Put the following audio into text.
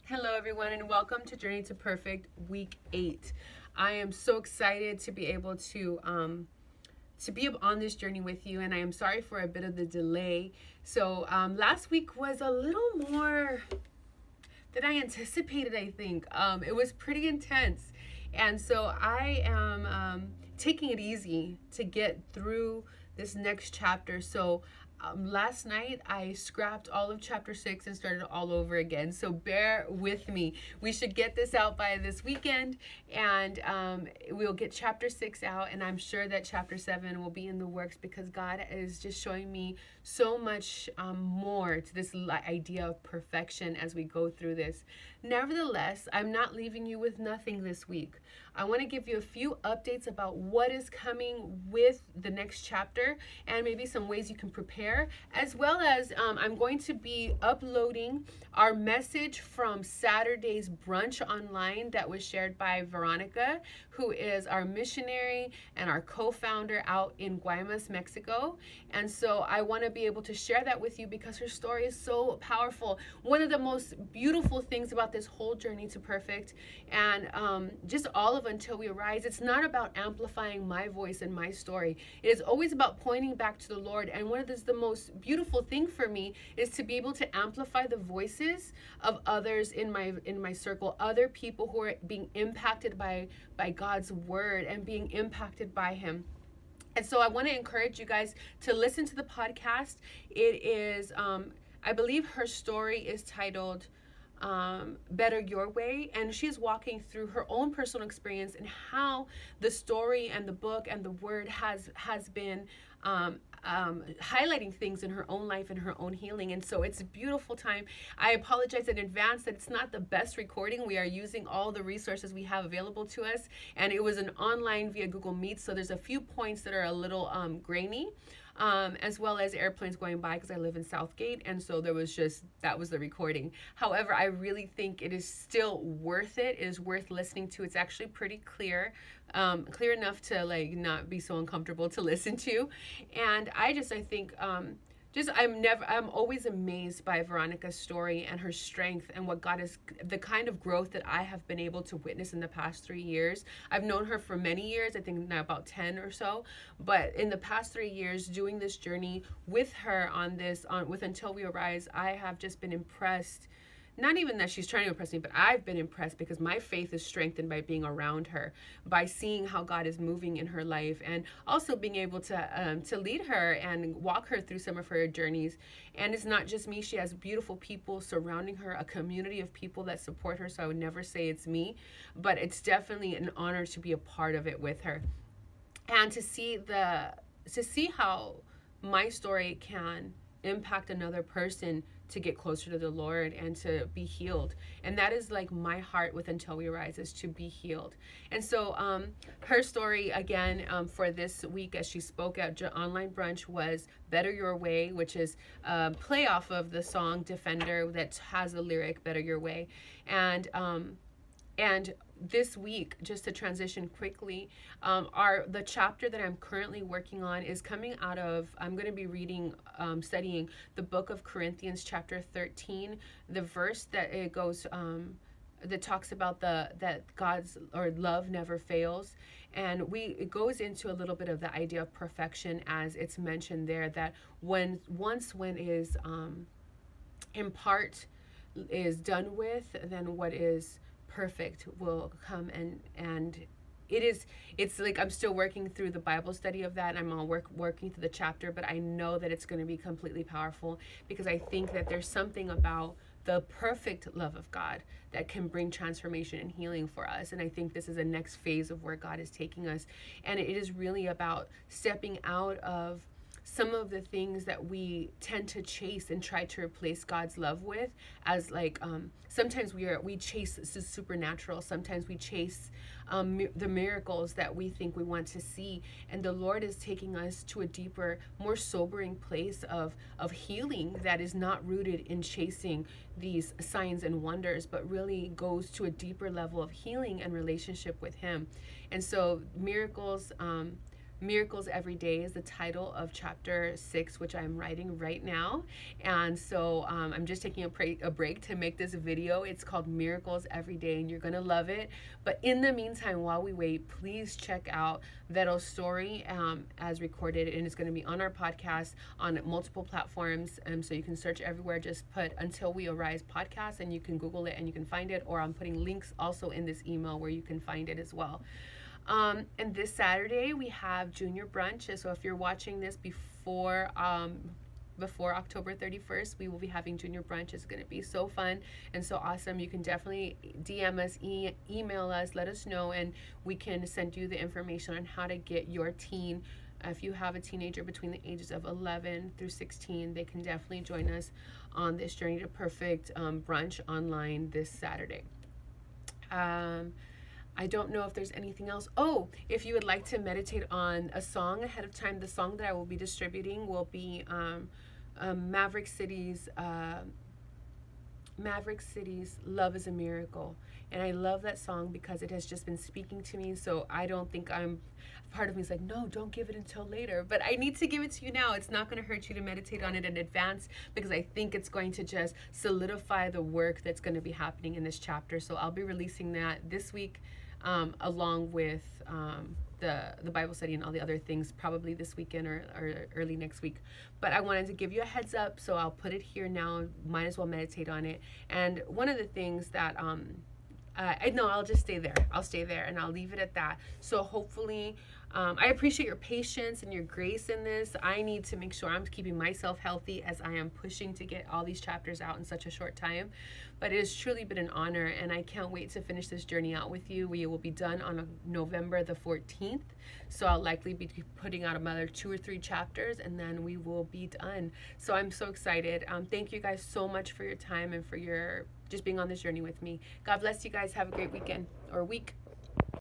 Hello, everyone, and welcome to Journey to Perfect Week 8. I am so excited to be able to be on this journey with you, and I am sorry for a bit of the delay. So last week was a little more than I anticipated. I think it was pretty intense, and so I am taking it easy to get through this next chapter. So last night I scrapped all of chapter 6 and started all over again. So bear with me. We should get this out by this weekend, and we'll get chapter 6 out. And I'm sure that chapter 7 will be in the works because God is just showing me so much more to this idea of perfection as we go through this. Nevertheless, I'm not leaving you with nothing this week. I want to give you a few updates about what is coming with the next chapter and maybe some ways you can prepare, as well as I'm going to be uploading our message from Saturday's brunch online that was shared by Veronica, who is our missionary and our co-founder out in Guaymas, Mexico. And so I want to be able to share that with you because her story is so powerful. One of the most beautiful things about this whole journey to perfect and just all of Until We Arise, it's not about amplifying my voice and my story. It is always about pointing back to the Lord. And one of the most beautiful thing for me is to be able to amplify the voices of others in my circle, other people who are being impacted by God's word and being impacted by Him. And so I want to encourage you guys to listen to the podcast. It is, I believe her story is titled Better Your Way, and she's walking through her own personal experience and how the story and the book and the word has been highlighting things in her own life and her own healing. And so it's a beautiful time. I apologize in advance that it's not the best recording. We are using all the resources we have available to us, and it was an online via Google Meet, so there's a few points that are a little grainy. As well as airplanes going by because I live in Southgate, and so that was the recording. However, I really think it is still worth it. It is worth listening to. It's actually pretty clear, clear enough to like not be so uncomfortable to listen to, and I think I'm always amazed by Veronica's story and her strength and what God is, the kind of growth that I have been able to witness in the past 3 years. I've known her for many years, I think now about 10 or so, but in the past 3 years doing this journey with her with Until We Arise, I have just been impressed. Not even that she's trying to impress me, but I've been impressed because my faith is strengthened by being around her, by seeing how God is moving in her life, and also being able to lead her and walk her through some of her journeys. And it's not just me; she has beautiful people surrounding her, a community of people that support her. So I would never say it's me, but it's definitely an honor to be a part of it with her, and to see how my story can impact another person to get closer to the Lord and to be healed. And that is like my heart with Until We Rise, is to be healed. And so her story again for this week as she spoke at online brunch was Better Your Way, which is a play off of the song Defender that has the lyric Better Your Way. And this week, just to transition quickly, the chapter that I'm currently working on is coming out of, I'm going to be studying the book of Corinthians chapter 13, the verse that it goes, that talks about that God's or love never fails. And it goes into a little bit of the idea of perfection as it's mentioned there, that when is in part is done with, then what is perfect will come. And it's like I'm still working through the Bible study of that, and I'm all working through the chapter, but I know that it's going to be completely powerful because I think that there's something about the perfect love of God that can bring transformation and healing for us. And I think this is the next phase of where God is taking us, and it is really about stepping out of some of the things that we tend to chase and try to replace God's love with, as like sometimes we chase the supernatural, sometimes we chase the miracles that we think we want to see, and the Lord is taking us to a deeper, more sobering place of healing that is not rooted in chasing these signs and wonders, but really goes to a deeper level of healing and relationship with Him. And so miracles Miracles Every Day is the title of chapter 6, which I'm writing right now. And so I'm just taking a break to make this video. It's called Miracles Every Day, and you're going to love it. But in the meantime, while we wait, please check out Veto's story as recorded, and it's going to be on our podcast on multiple platforms. So you can search everywhere. Just put Until We Arise podcast, and you can Google it and you can find it. Or I'm putting links also in this email where you can find it as well. And this Saturday we have junior brunch. So if you're watching this before October 31st, we will be having junior brunch. It's going to be so fun and so awesome. You can definitely DM us, email us, let us know, and we can send you the information on how to get your teen. If you have a teenager between the ages of 11 through 16, they can definitely join us on this Journey to Perfect brunch online this Saturday. I don't know if there's anything else. Oh, if you would like to meditate on a song ahead of time, the song that I will be distributing will be Maverick City's Love is a Miracle. And I love that song because it has just been speaking to me. So I don't think part of me is like, no, don't give it until later. But I need to give it to you now. It's not going to hurt you to meditate on it in advance, because I think it's going to just solidify the work that's going to be happening in this chapter. So I'll be releasing that this week, along with the Bible study and all the other things, probably this weekend or early next week. But I wanted to give you a heads up, so I'll put it here now. Might as well meditate on it. And one of the things that I'll just stay there. I'll stay there and I'll leave it at that. So hopefully, I appreciate your patience and your grace in this. I need to make sure I'm keeping myself healthy as I am pushing to get all these chapters out in such a short time. But it has truly been an honor, and I can't wait to finish this journey out with you. We will be done on November the 14th. So I'll likely be putting out another 2 or 3 chapters, and then we will be done. So I'm so excited. Thank you guys so much for your time and for your just being on this journey with me. God bless you guys. Have a great weekend or week.